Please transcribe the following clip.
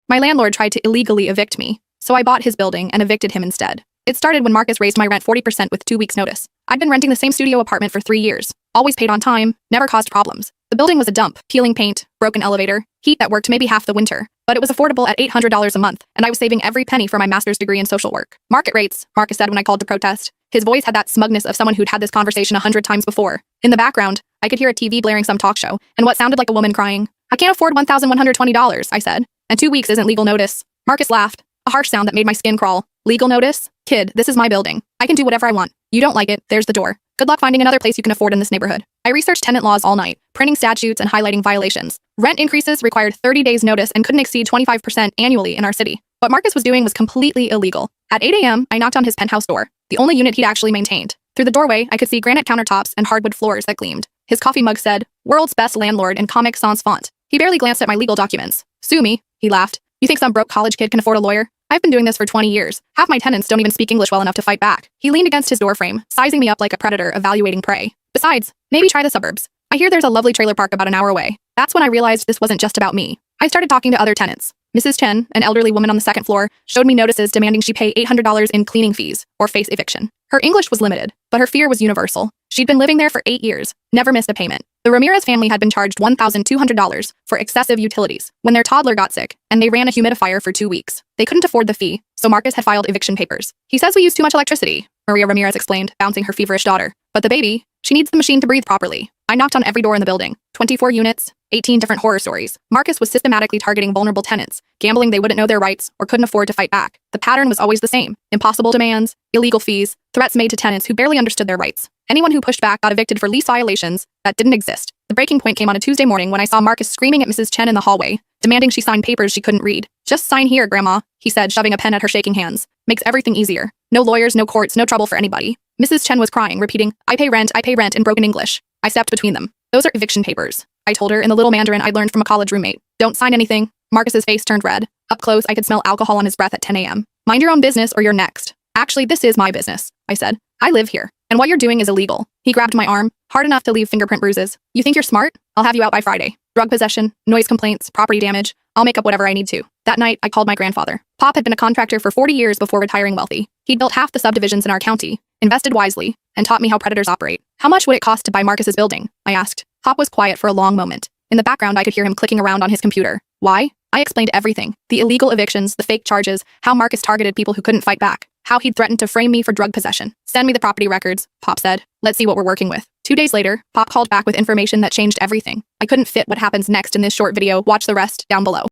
My landlord tried to illegally evict me, so I bought his building and evicted him instead. It started when Marcus raised my rent 40% with 2 weeks' notice. I'd been renting the same studio apartment for 3 years, always paid on time, never caused problems. The building was a dump, peeling paint, broken elevator, heat that worked maybe half the winter, but it was affordable at $800 a month, and I was saving every penny for my master's degree in social work. Market rates, Marcus said when I called to protest. His voice had that smugness of someone who'd had this conversation 100 times before. In the background, I could hear a TV blaring some talk show, and what sounded like a woman crying. I can't afford $1,120, I said, and 2 weeks isn't legal notice. Marcus laughed, a harsh sound that made my skin crawl. Legal notice? Kid, this is my building. I can do whatever I want. You don't like it, there's the door. Good luck finding another place you can afford in this neighborhood. I researched tenant laws all night, printing statutes and highlighting violations. Rent increases required 30 days notice and couldn't exceed 25% annually in our city. What Marcus was doing was completely illegal. At 8 a.m., I knocked on his penthouse door, the only unit he'd actually maintained. Through the doorway, I could see granite countertops and hardwood floors that gleamed. His coffee mug said, "World's Best Landlord" in Comic Sans font. He barely glanced at my legal documents. "Sue me," he laughed. "You think some broke college kid can afford a lawyer? I've been doing this for 20 years. Half my tenants don't even speak English well enough to fight back." He leaned against his doorframe, sizing me up like a predator evaluating prey. "Besides, maybe try the suburbs. I hear there's a lovely trailer park about an hour away." That's when I realized this wasn't just about me. I started talking to other tenants. Mrs. Chen, an elderly woman on the second floor, showed me notices demanding she pay $800 in cleaning fees or face eviction. Her English was limited, but her fear was universal. She'd been living there for 8 years, never missed a payment. The Ramirez family had been charged $1,200 for excessive utilities when their toddler got sick, and they ran a humidifier for 2 weeks. They couldn't afford the fee, so Marcus had filed eviction papers. "He says we use too much electricity," Maria Ramirez explained, bouncing her feverish daughter. "But the baby, she needs the machine to breathe properly." I knocked on every door in the building. 24 units, 18 different horror stories. Marcus was systematically targeting vulnerable tenants, gambling they wouldn't know their rights or couldn't afford to fight back. The pattern was always the same: impossible demands, illegal fees, threats made to tenants who barely understood their rights. Anyone who pushed back got evicted for lease violations that didn't exist. The breaking point came on a Tuesday morning when I saw Marcus screaming at Mrs. Chen in the hallway, demanding she sign papers she couldn't read. "Just sign here, Grandma," he said, shoving a pen at her shaking hands. "Makes everything easier. No lawyers, no courts, no trouble for anybody." Mrs. Chen was crying, repeating, I pay rent," in broken English. I stepped between them. "Those are eviction papers," I told her in the little Mandarin I'd learned from a college roommate. "Don't sign anything." Marcus's face turned red. Up close, I could smell alcohol on his breath at 10 a.m. "Mind your own business or you're next." "Actually, this is my business," I said. "I live here, and what you're doing is illegal." He grabbed my arm, hard enough to leave fingerprint bruises. "You think you're smart? I'll have you out by Friday. Drug possession, noise complaints, property damage. I'll make up whatever I need to." That night, I called my grandfather. Pop had been a contractor for 40 years before retiring wealthy. He'd built half the subdivisions in our county, invested wisely, and taught me how predators operate. "How much would it cost to buy Marcus's building?" I asked. Pop was quiet for a long moment. In the background, I could hear him clicking around on his computer. "Why?" I explained everything. The illegal evictions, the fake charges, how Marcus targeted people who couldn't fight back, how he'd threatened to frame me for drug possession. "Send me the property records," Pop said. "Let's see what we're working with." 2 days later, Pop called back with information that changed everything. I couldn't fit what happens next in this short video. Watch the rest down below.